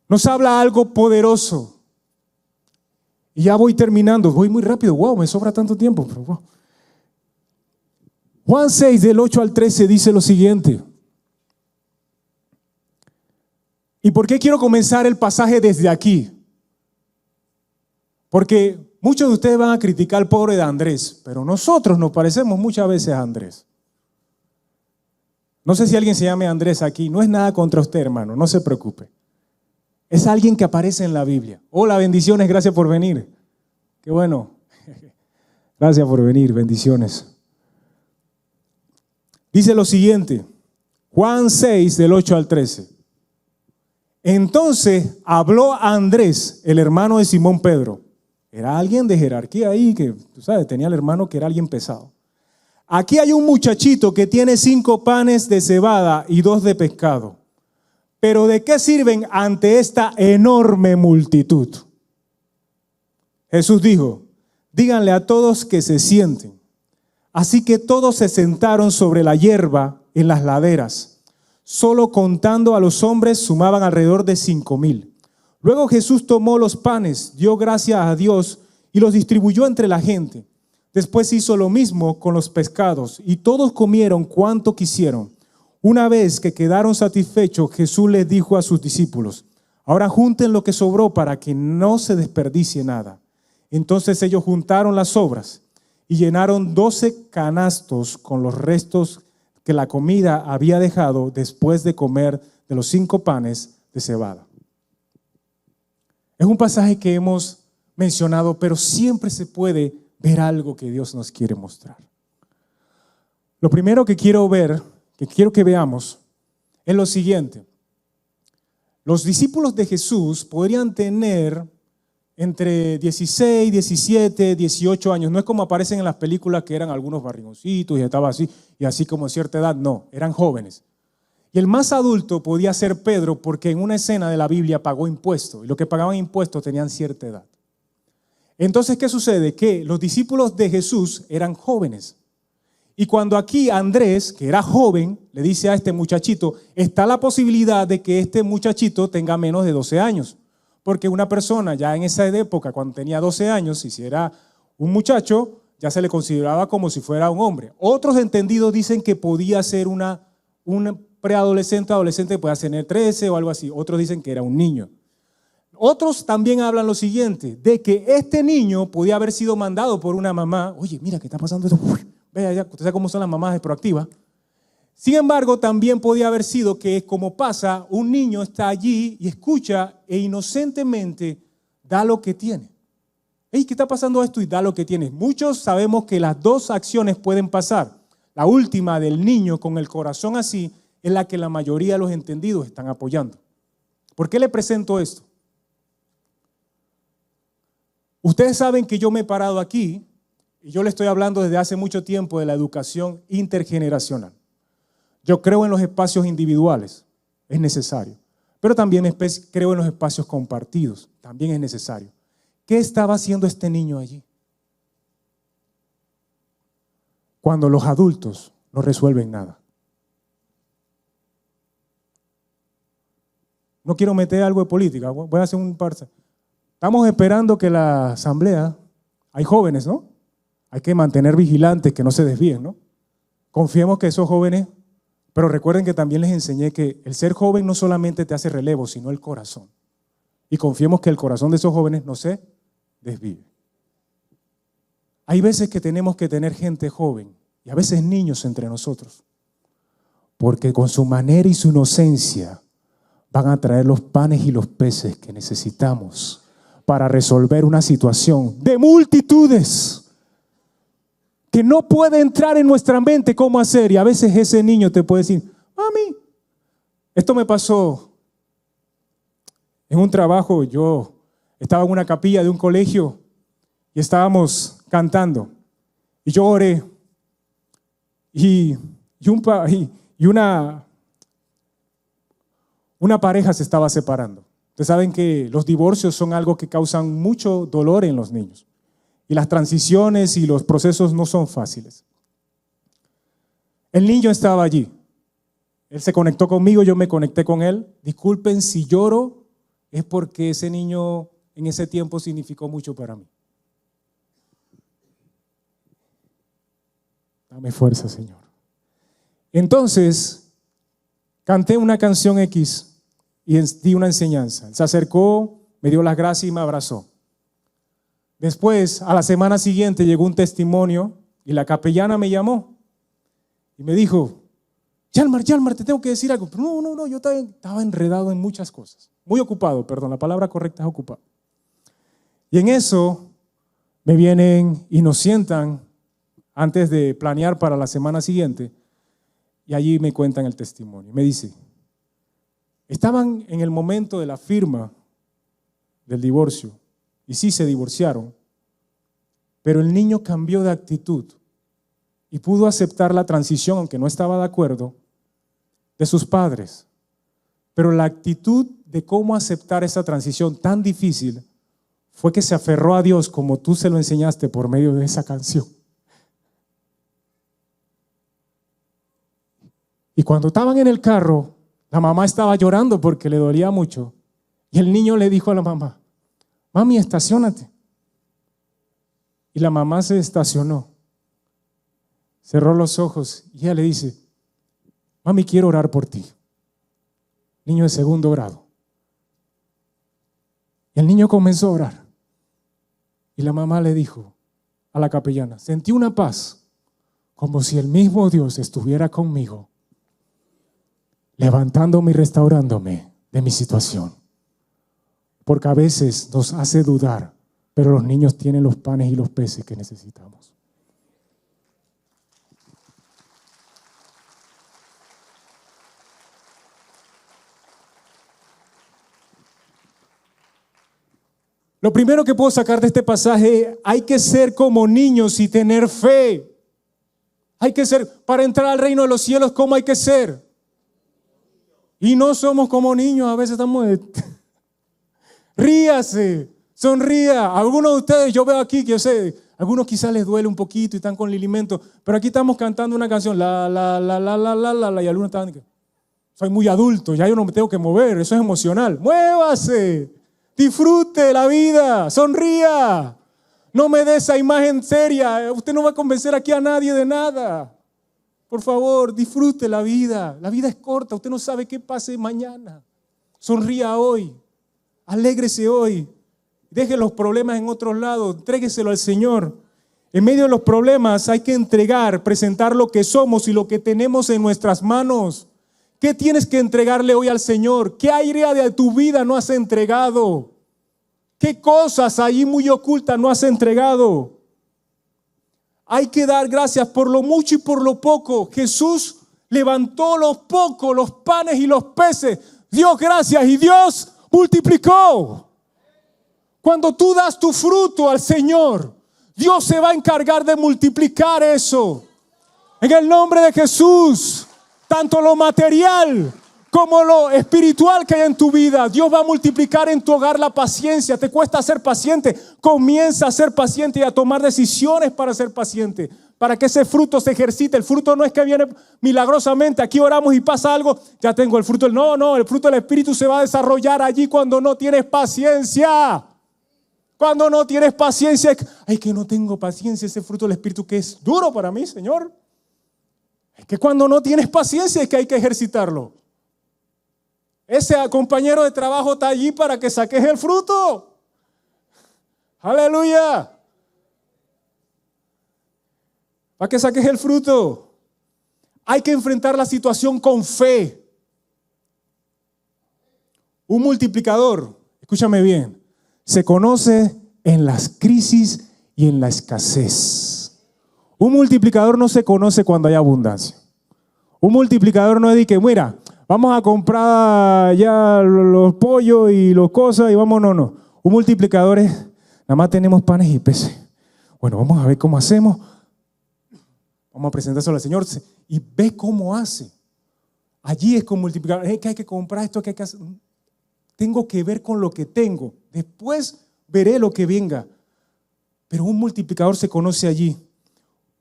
nos habla algo poderoso. Y ya voy terminando, voy muy rápido, wow, me sobra tanto tiempo. Pero wow. Juan 6, del 8 al 13 dice lo siguiente. ¿Y por qué quiero comenzar el pasaje desde aquí? Porque muchos de ustedes van a criticar al pobre de Andrés, pero nosotros nos parecemos muchas veces a Andrés. No sé si alguien se llame Andrés aquí, no es nada contra usted, hermano, no se preocupe. Es alguien que aparece en la Biblia. Hola, bendiciones, gracias por venir. Qué bueno. Gracias por venir, bendiciones. Dice lo siguiente, Juan 6, del 8 al 13. Entonces habló a Andrés, el hermano de Simón Pedro. Era alguien de jerarquía ahí, que tú sabes, tenía el hermano que era alguien pesado. Aquí hay un muchachito que tiene 5 panes de cebada y 2 de pescado. Pero ¿de qué sirven ante esta enorme multitud? Jesús dijo, díganle a todos que se sienten. Así que todos se sentaron sobre la hierba en las laderas. Solo contando a los hombres sumaban alrededor de 5,000. Luego Jesús tomó los panes, dio gracias a Dios y los distribuyó entre la gente. Después hizo lo mismo con los pescados y todos comieron cuanto quisieron. Una vez que quedaron satisfechos, Jesús les dijo a sus discípulos: ahora junten lo que sobró para que no se desperdicie nada. Entonces ellos juntaron las sobras y llenaron 12 canastos con los restos que la comida había dejado después de comer de los 5 panes de cebada. Es un pasaje que hemos mencionado, pero siempre se puede ver algo que Dios nos quiere mostrar. Lo primero que quiero que veamos, es lo siguiente. Los discípulos de Jesús podrían tener entre 16, 17, 18 años. No es como aparecen en las películas que eran algunos barrigoncitos y estaba así, y así como a cierta edad. No, eran jóvenes. Y el más adulto podía ser Pedro, porque en una escena de la Biblia pagó impuestos. Y los que pagaban impuestos tenían cierta edad. Entonces, ¿qué sucede? Que los discípulos de Jesús eran jóvenes. Y cuando aquí Andrés, que era joven, le dice a este muchachito, está la posibilidad de que este muchachito tenga menos de 12 años. Porque una persona ya en esa época, cuando tenía 12 años, si era un muchacho, ya se le consideraba como si fuera un hombre. Otros entendidos dicen que podía ser un preadolescente, adolescente, puede tener 13 o algo así. Otros dicen que era un niño. Otros también hablan lo siguiente, de que este niño podía haber sido mandado por una mamá. Oye, mira, ¿qué está pasando esto? Vea, ya, usted sabe cómo son las mamás de proactivas. Sin embargo, también podía haber sido que, como pasa, un niño está allí y escucha e inocentemente da lo que tiene. ¿Qué está pasando esto? Y da lo que tiene. Muchos sabemos que las dos acciones pueden pasar. La última del niño con el corazón así es la que la mayoría de los entendidos están apoyando. ¿Por qué le presento esto? Ustedes saben que yo me he parado aquí y yo le estoy hablando desde hace mucho tiempo de la educación intergeneracional. Yo creo en los espacios individuales, es necesario, pero también creo en los espacios compartidos, también es necesario. ¿Qué estaba haciendo este niño allí? Cuando los adultos no resuelven nada. No quiero meter algo de política, voy a hacer un parza. Estamos esperando que la asamblea, hay jóvenes, ¿no? Hay que mantener vigilantes, que no se desvíen, ¿no? Confiemos que esos jóvenes, pero recuerden que también les enseñé que el ser joven no solamente te hace relevo, sino el corazón. Y confiemos que el corazón de esos jóvenes no se desvíe. Hay veces que tenemos que tener gente joven y a veces niños entre nosotros, porque con su manera y su inocencia van a traer los panes y los peces que necesitamos para resolver una situación de multitudes que no puede entrar en nuestra mente cómo hacer. Y a veces ese niño te puede decir: mami, esto me pasó en un trabajo. Yo estaba en una capilla de un colegio y estábamos cantando y yo oré y una pareja se estaba separando. Ustedes saben que los divorcios son algo que causan mucho dolor en los niños. Y las transiciones y los procesos no son fáciles. El niño estaba allí. Él se conectó conmigo, yo me conecté con él. Disculpen si lloro, es porque ese niño en ese tiempo significó mucho para mí. Dame fuerza, Señor. Entonces, canté una canción X y di una enseñanza. Él se acercó, me dio las gracias y me abrazó. Después, a la semana siguiente, llegó un testimonio y la capellana me llamó y me dijo: Yalmar, te tengo que decir algo. Pero no, yo estaba enredado en muchas cosas. Muy ocupado, perdón, la palabra correcta es ocupado. Y en eso me vienen y nos sientan antes de planear para la semana siguiente y allí me cuentan el testimonio. Me dice: estaban en el momento de la firma del divorcio y sí se divorciaron, pero el niño cambió de actitud y pudo aceptar la transición, aunque no estaba de acuerdo, de sus padres. Pero la actitud de cómo aceptar esa transición tan difícil fue que se aferró a Dios, como tú se lo enseñaste por medio de esa canción. Y cuando estaban en el carro, la mamá estaba llorando porque le dolía mucho. Y el niño le dijo a la mamá: mami, estaciónate. Y la mamá se estacionó, cerró los ojos y ella le dice: mami, quiero orar por ti. Niño de segundo grado. Y el niño comenzó a orar. Y la mamá le dijo a la capellana, sentí una paz, como si el mismo Dios estuviera conmigo, levantándome y restaurándome de mi situación. Porque a veces nos hace dudar, pero los niños tienen los panes y los peces que necesitamos. Lo primero que puedo sacar de este pasaje, hay que ser como niños y tener fe. Hay que ser, para entrar al reino de los cielos, ¿cómo hay que ser? Y no somos como niños, a veces estamos... Ríase, sonría. Algunos de ustedes, yo veo aquí, que yo sé, algunos quizás les duele un poquito y están con lilimento, pero aquí estamos cantando una canción, la, y algunos están... Soy muy adulto, ya yo no me tengo que mover, eso es emocional. ¡Muévase! Disfrute la vida, sonría. No me dé esa imagen seria. Usted no va a convencer aquí a nadie de nada. Por favor, disfrute la vida. La vida es corta, usted no sabe qué pase mañana. Sonría hoy, alégrese hoy. Deje los problemas en otros lados, entrégueselo al Señor. En medio de los problemas hay que entregar, presentar lo que somos y lo que tenemos en nuestras manos. ¿Qué tienes que entregarle hoy al Señor? ¿Qué área de tu vida no has entregado? ¿Qué cosas allí muy ocultas no has entregado? Hay que dar gracias por lo mucho y por lo poco. Jesús levantó los pocos, los panes y los peces. Dio gracias y Dios multiplicó. Cuando tú das tu fruto al Señor, Dios se va a encargar de multiplicar eso. En el nombre de Jesús. Tanto lo material como lo espiritual que hay en tu vida, Dios va a multiplicar en tu hogar la paciencia. Te cuesta ser paciente, comienza a ser paciente y a tomar decisiones para ser paciente, para que ese fruto se ejercite. El fruto no es que viene milagrosamente, aquí oramos y pasa algo, ya tengo el fruto. No, el fruto del Espíritu se va a desarrollar allí cuando no tienes paciencia. Cuando no tienes paciencia, ay, que no tengo paciencia, ese fruto del Espíritu que es duro para mí, Señor. Es que cuando no tienes paciencia es que hay que ejercitarlo. Ese compañero de trabajo está allí para que saques el fruto. Aleluya. Para que saques el fruto. Hay que enfrentar la situación con fe. Un multiplicador, escúchame bien, se conoce en las crisis y en la escasez. Un multiplicador no se conoce cuando hay abundancia. Un multiplicador no es de que, mira, vamos a comprar ya los pollos y los cosas y vamos, no. Un multiplicador es, nada más tenemos panes y peces. Bueno, vamos a ver cómo hacemos. Vamos a presentárselo al Señor y ve cómo hace. Allí es con multiplicador. Es que hay que comprar esto, que hay que hacer. Tengo que ver con lo que tengo. Después veré lo que venga. Pero un multiplicador se conoce allí.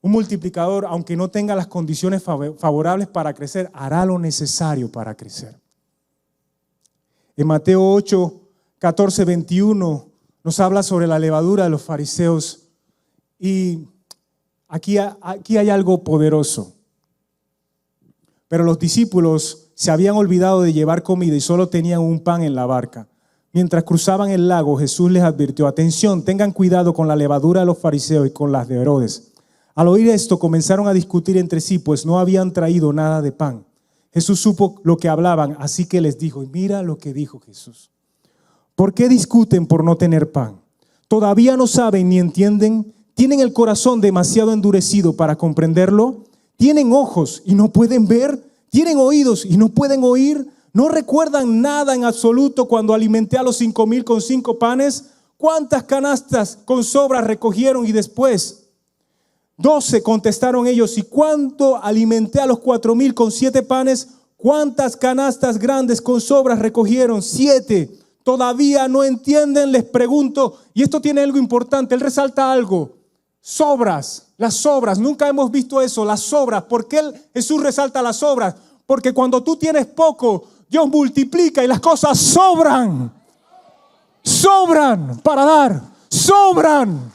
Un multiplicador, aunque no tenga las condiciones favorables para crecer, hará lo necesario para crecer. En Mateo 8, 14, 21 nos habla sobre la levadura de los fariseos. Y aquí hay algo poderoso. Pero los discípulos se habían olvidado de llevar comida y solo tenían un pan en la barca. Mientras cruzaban el lago, Jesús les advirtió: atención, tengan cuidado con la levadura de los fariseos y con las de Herodes. Al oír esto, comenzaron a discutir entre sí, pues no habían traído nada de pan. Jesús supo lo que hablaban, así que les dijo, y mira lo que dijo Jesús. ¿Por qué discuten por no tener pan? ¿Todavía no saben ni entienden? ¿Tienen el corazón demasiado endurecido para comprenderlo? ¿Tienen ojos y no pueden ver? ¿Tienen oídos y no pueden oír? ¿No recuerdan nada en absoluto cuando alimenté a los 5,000 con 5 panes? ¿Cuántas canastas con sobras recogieron? Y después 12 contestaron ellos. ¿Y cuánto alimenté a los 4,000 con 7 panes? ¿Cuántas canastas grandes con sobras recogieron? 7. ¿Todavía no entienden? Les pregunto. Y esto tiene algo importante. Él resalta algo. Sobras, las sobras. Nunca hemos visto eso, las sobras. ¿Por qué Jesús resalta las sobras? Porque cuando tú tienes poco, Dios multiplica y las cosas sobran. Sobran para dar. Sobran.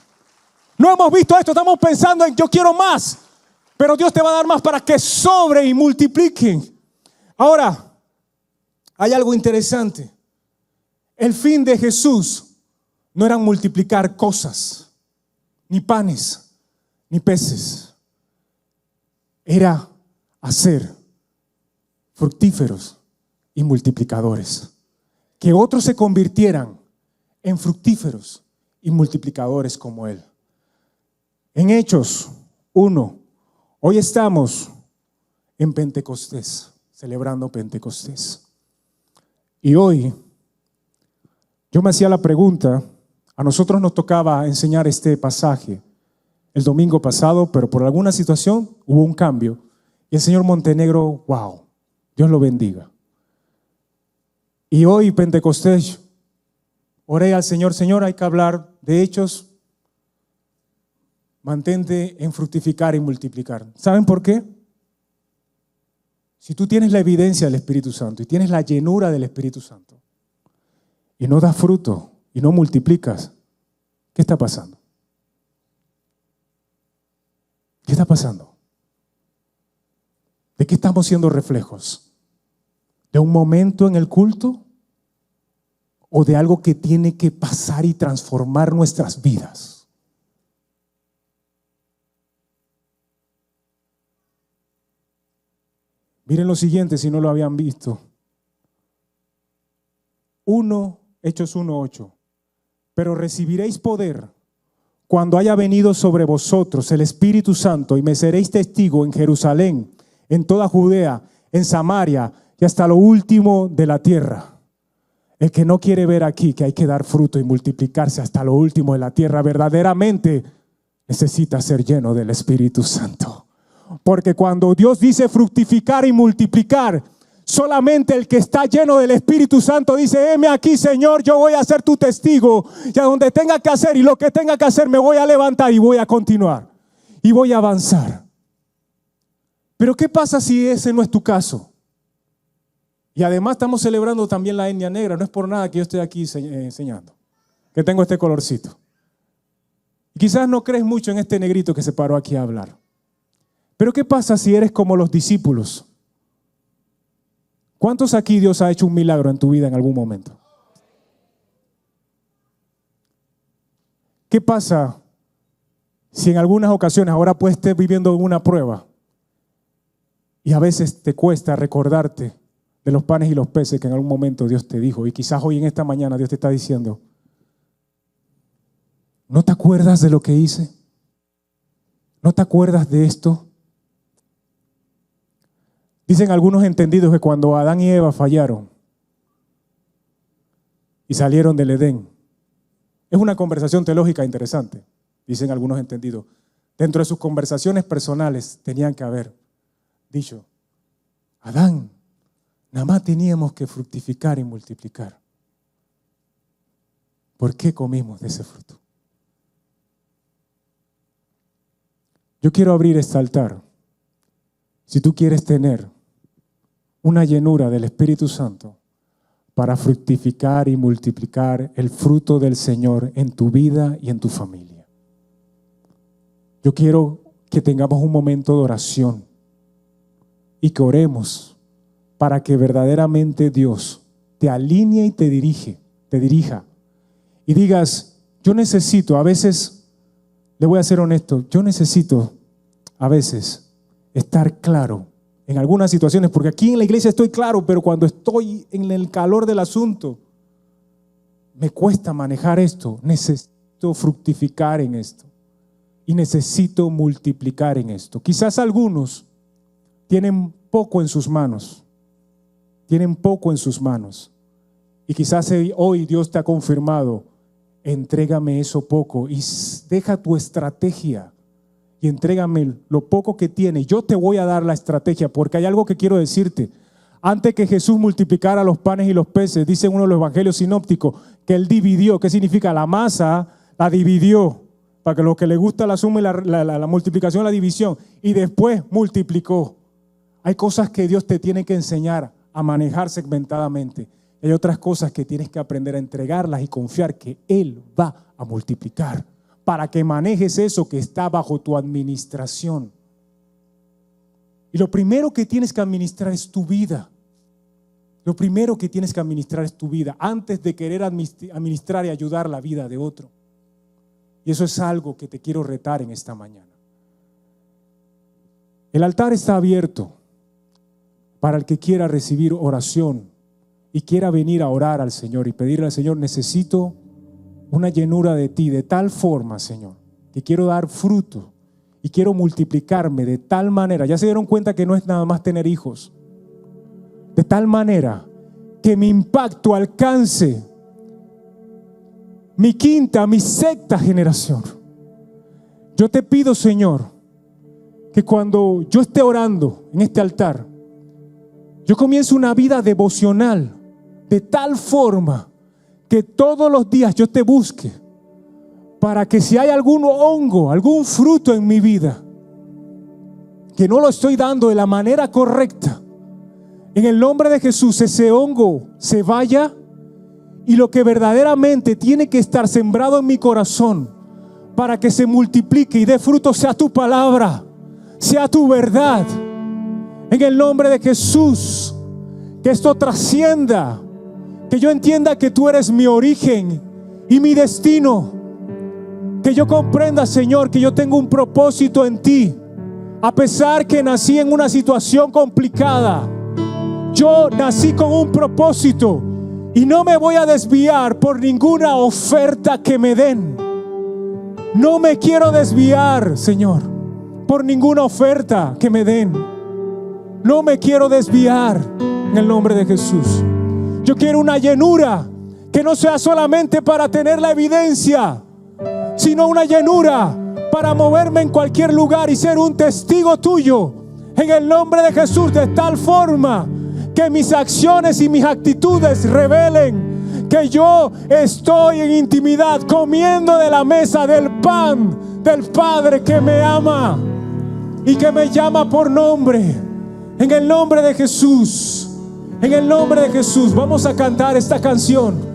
No hemos visto esto, estamos pensando en yo quiero más, pero Dios te va a dar más para que sobre y multipliquen. Ahora, hay algo interesante. El fin de Jesús no era multiplicar cosas, ni panes, ni peces. Era hacer fructíferos y multiplicadores. Que otros se convirtieran en fructíferos y multiplicadores como Él. En Hechos 1, hoy estamos en Pentecostés, celebrando Pentecostés. Y hoy yo me hacía la pregunta, a nosotros nos tocaba enseñar este pasaje el domingo pasado, pero por alguna situación hubo un cambio. Y el señor Montenegro, wow, Dios lo bendiga. Y hoy Pentecostés, oré al Señor, Señor, hay que hablar de Hechos. Mantente en fructificar y multiplicar. ¿Saben por qué? Si tú tienes la evidencia del Espíritu Santo y tienes la llenura del Espíritu Santo y no das fruto y no multiplicas, ¿qué está pasando? ¿Qué está pasando? ¿De qué estamos siendo reflejos? ¿De un momento en el culto? ¿O de algo que tiene que pasar y transformar nuestras vidas? Miren lo siguiente si no lo habían visto. Hechos 1:8. Pero recibiréis poder cuando haya venido sobre vosotros el Espíritu Santo y me seréis testigo en Jerusalén, en toda Judea, en Samaria y hasta lo último de la tierra. El que no quiere ver aquí que hay que dar fruto y multiplicarse hasta lo último de la tierra, verdaderamente necesita ser lleno del Espíritu Santo. Porque cuando Dios dice fructificar y multiplicar, solamente el que está lleno del Espíritu Santo dice: heme aquí, Señor, yo voy a ser tu testigo, y a donde tenga que hacer y lo que tenga que hacer me voy a levantar y voy a continuar y voy a avanzar. Pero ¿qué pasa si ese no es tu caso? Y además estamos celebrando también la etnia negra. No es por nada que yo esté aquí enseñando, que tengo este colorcito. Y quizás no crees mucho en este negrito que se paró aquí a hablar. Pero ¿qué pasa si eres como los discípulos? ¿Cuántos aquí Dios ha hecho un milagro en tu vida en algún momento? ¿Qué pasa si en algunas ocasiones ahora puedes estar viviendo una prueba y a veces te cuesta recordarte de los panes y los peces que en algún momento Dios te dijo? Y quizás hoy en esta mañana Dios te está diciendo: ¿no te acuerdas de lo que hice? ¿No te acuerdas de esto? Dicen algunos entendidos que cuando Adán y Eva fallaron y salieron del Edén, es una conversación teológica interesante, dicen algunos entendidos. Dentro de sus conversaciones personales tenían que haber dicho: Adán, nada más teníamos que fructificar y multiplicar. ¿Por qué comimos de ese fruto? Yo quiero abrir este altar. Si tú quieres tener una llenura del Espíritu Santo para fructificar y multiplicar el fruto del Señor en tu vida y en tu familia, yo quiero que tengamos un momento de oración y que oremos para que verdaderamente Dios te alinee y te dirija y digas: yo necesito, a veces, le voy a ser honesto, yo necesito a veces estar claro en algunas situaciones, porque aquí en la iglesia estoy claro, pero cuando estoy en el calor del asunto, me cuesta manejar esto. Necesito fructificar en esto y necesito multiplicar en esto. Quizás algunos tienen poco en sus manos, y quizás hoy Dios te ha confirmado: entrégame eso poco y deja tu estrategia y entrégame lo poco que tienes. Yo te voy a dar la estrategia, porque hay algo que quiero decirte. Antes que Jesús multiplicara los panes y los peces, dice uno de los evangelios sinópticos que Él dividió. ¿Qué significa? La masa la dividió. Para que los que les gusta la suma y la multiplicación, la división. Y después multiplicó. Hay cosas que Dios te tiene que enseñar a manejar segmentadamente. Hay otras cosas que tienes que aprender a entregarlas y confiar que Él va a multiplicar, para que manejes eso que está bajo tu administración. Y lo primero que tienes que administrar es tu vida, Lo primero que tienes que administrar es tu vida antes de querer administrar y ayudar la vida de otro. Y eso es algo que te quiero retar en esta mañana. El altar está abierto para el que quiera recibir oración y quiera venir a orar al Señor y pedirle al Señor: necesito una llenura de ti de tal forma, Señor, que quiero dar fruto y quiero multiplicarme de tal manera. Ya se dieron cuenta que no es nada más tener hijos. De tal manera que mi impacto alcance mi quinta, mi sexta generación. Yo te pido, Señor, que cuando yo esté orando en este altar, yo comience una vida devocional de tal forma que todos los días yo te busque, para que si hay algún hongo, algún fruto en mi vida que no lo estoy dando de la manera correcta, en el nombre de Jesús ese hongo se vaya, y lo que verdaderamente tiene que estar sembrado en mi corazón para que se multiplique y dé fruto sea tu palabra, sea tu verdad. En el nombre de Jesús, que esto trascienda, que yo entienda que tú eres mi origen y mi destino, que yo comprenda, Señor, que yo tengo un propósito en ti. A pesar que nací en una situación complicada, yo nací con un propósito y no me voy a desviar por ninguna oferta que me den. No me quiero desviar, Señor, por ninguna oferta que me den. No me quiero desviar en el nombre de Jesús. Yo quiero una llenura que no sea solamente para tener la evidencia, sino una llenura para moverme en cualquier lugar y ser un testigo tuyo en el nombre de Jesús, de tal forma que mis acciones y mis actitudes revelen que yo estoy en intimidad comiendo de la mesa del pan del Padre que me ama y que me llama por nombre. En el nombre de Jesús, en el nombre de Jesús, vamos a cantar esta canción.